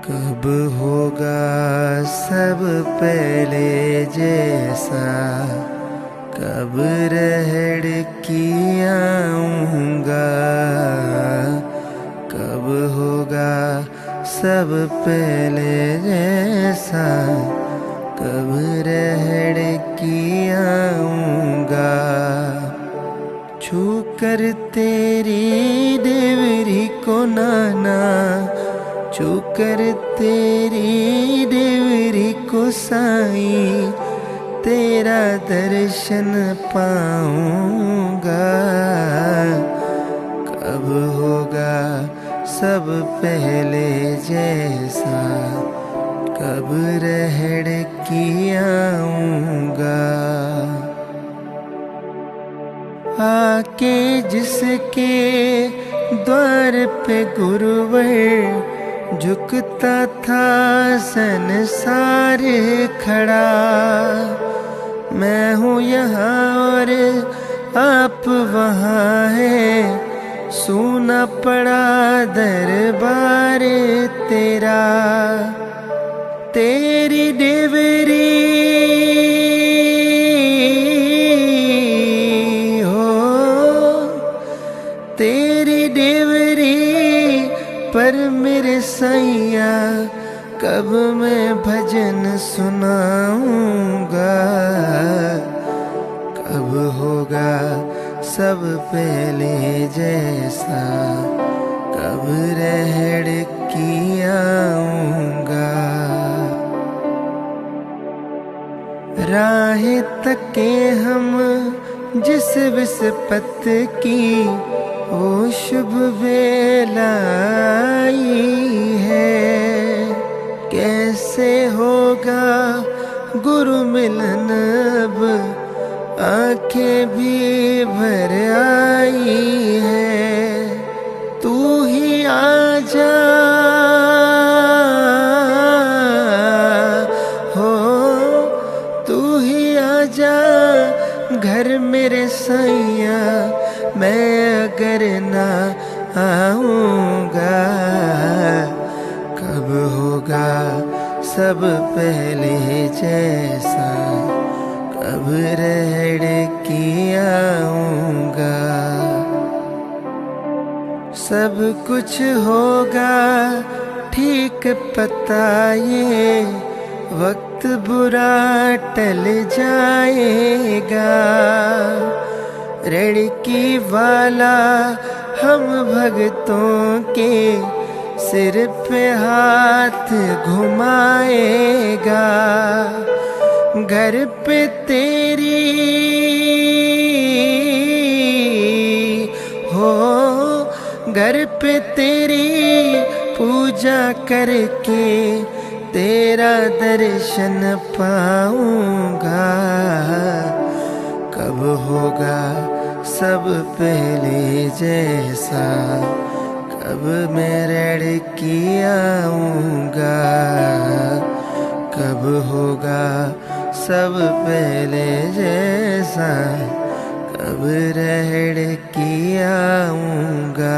कब होगा सब पहले जैसा, कब रहड़ की आऊँगा। कब होगा सब पहले जैसा, कब रहड़ की आऊँगा। छू कर तेरी देवरी को नाना, छू कर तेरी देवरी को साईं, तेरा दर्शन पाऊंगा। कब होगा सब पहले जैसा, कब रहड़ की आऊंगा। आके जिसके द्वार पे गुरुवर, झुकता था संसार खड़ा। मैं हूँ यहाँ और आप वहाँ है, सूना पड़ा दरबार तेरा। तेरी देवरी हो, तेरी देवरी पर मेरे सैया, कब मैं भजन सुनाऊंगा। कब होगा सब पहले जैसा, कब रहड़ की आऊंगा। राहें तके हम जिस विस्पत की, वो शुभ वेला आई है। कैसे होगा गुरु मिलन अब, आंखें भी भर आई है। तू ही आजा हो, तू ही आजा घर मेरे सैया, मैं अगर ना आऊँगा। कब होगा सब पहले जैसा, कब रहड़ की आऊँगा। सब कुछ होगा ठीक पता, ये वक्त बुरा टल जाएगा। लड़की वाला हम भक्तों के सिर पे हाथ घुमाएगा। घर पे तेरी हो, घर पे तेरी पूजा करके तेरा दर्शन पाऊंगा। कब होगा सब पहले जैसा, कब मैं रहड़ की आऊँगा। कब होगा सब पहले जैसा, कब रहड़ की आऊँगा।